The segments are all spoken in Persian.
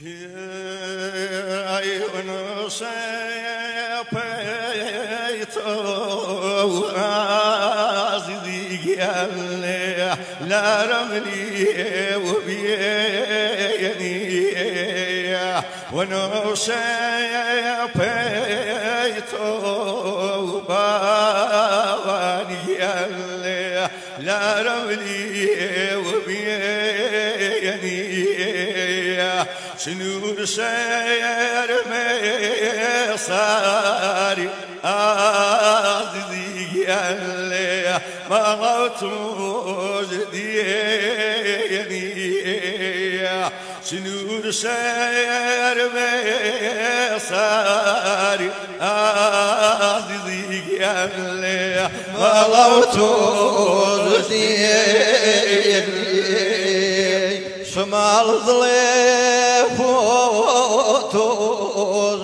لا رملي وبيني ونوشيبيت وباني لا رملي وبيني شنور شير مصاري عزيزي ما غوت جديني شنور شير مصاري عزيزي ما غوت جديني شمال ظليف وطوز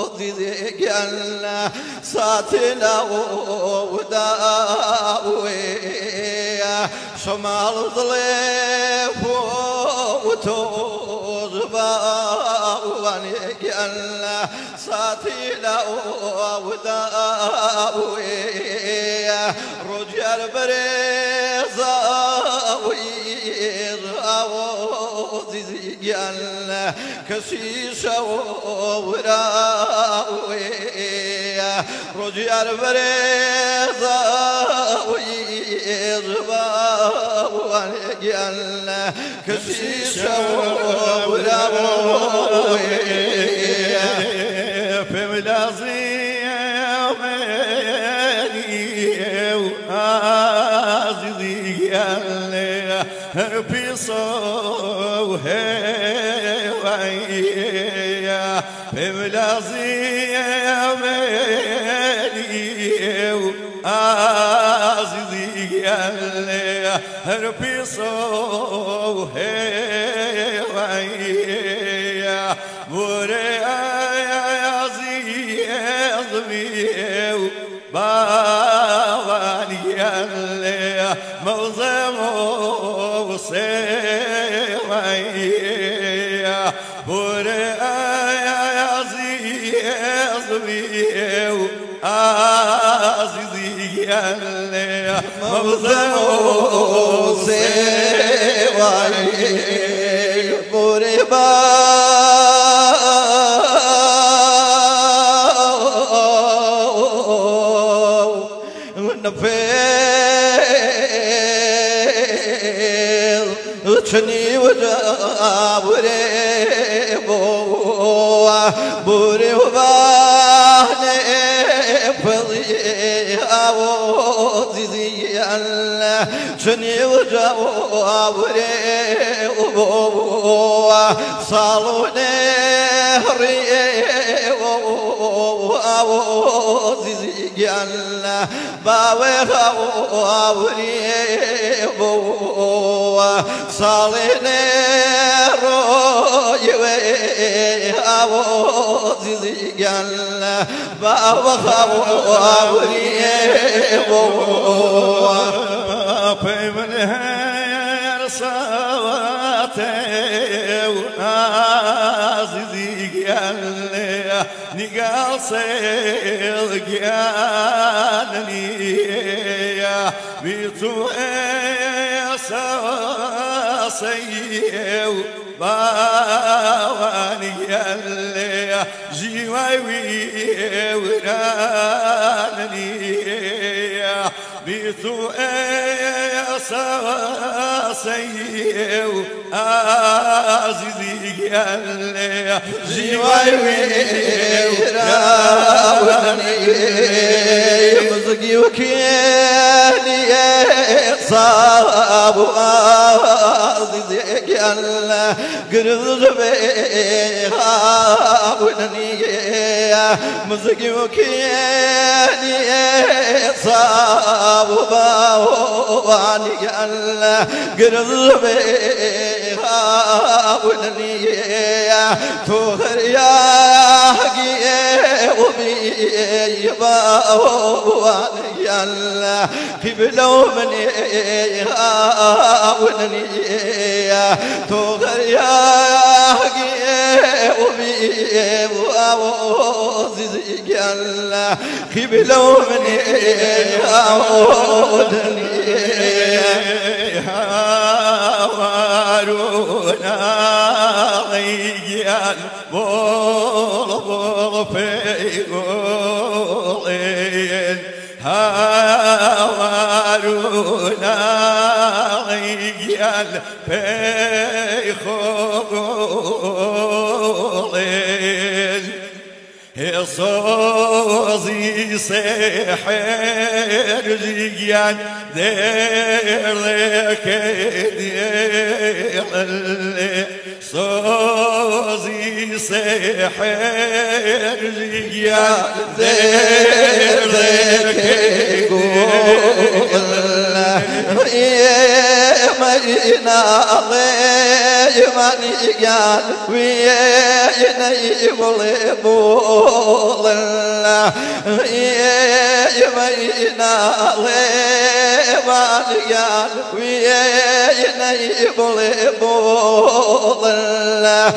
عزيزي ساتنا وداوي شمال ظليف وطوز باواني ساتنا وداوي رجال بريزا عزيزي كسيسة وراوي رجال بريزة ويزباوي كسيسة وراوي في ملازي عزيزي في صوهي بملازي عزيزي في صوهي بوري عزيزي باباني موزم وصيوي بوري عزيزي موزم وصيوي بوري شني وجابري بوري وباني فضي عزيزي شني وجابري صالوني ري عزيزي باوي خاوري صاليني رويوي عزيزي باوي خاوري في منهر صواتي عزيزي نقال صيغانني بيتو سيو باواني جيواي ورانني بيتو سيو عزيزي جيواي ورانني مزقي وكياني صاب عزيزي قرض بيها ونني مزقي وكياني صاب واني قرض بيها ونني توخر يا حقي وبيبا واني قبلوا مني ونني توغر يا وزيزي الله قبلوا مني عودني هارونا غيان بول في قولين هارونا غيان في قولين صوزي سحر زيان دير لك دير صوزي سحر زيان دير لك مينا ضيماني قال وينا يبول الله مينا ضيماني قال وينا يبول الله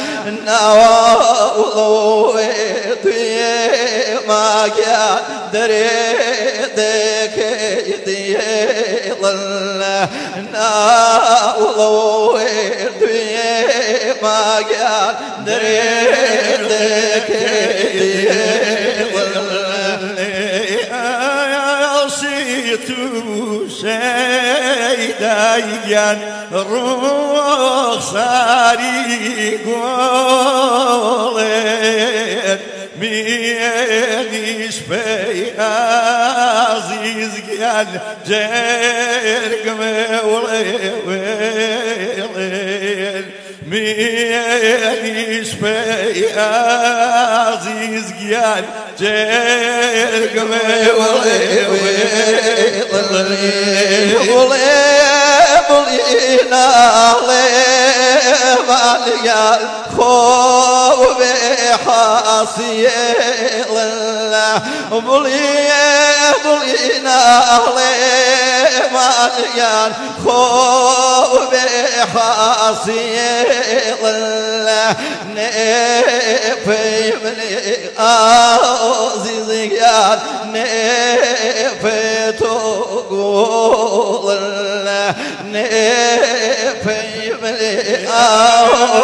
نواضويت ما قال دريدك يضل الله ناولويت ما قال دريدك يضل صيت سيدايان روح صاري قولين مينيش في عزيز قال جرق مولين مينيش في عزيز قال جرق مولين ماليال خوف حاصي الله بلينا ماليال خوف حاصي الله نفي من عزيزيان نفي تقول الله نفي من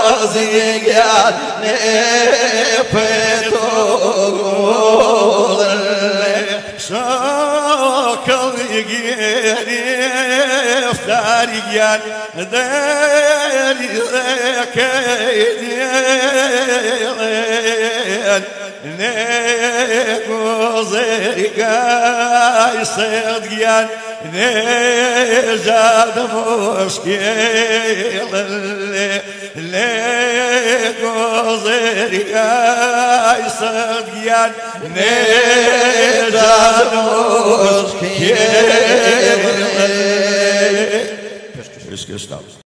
عزيزيان نفي تقول الله شاكل يجيني افتاريان داري ذكيدين نيكو زرقاي صدقيان نجاد مشكيل نيكو زرقاي صدقيان نجاد مشكيل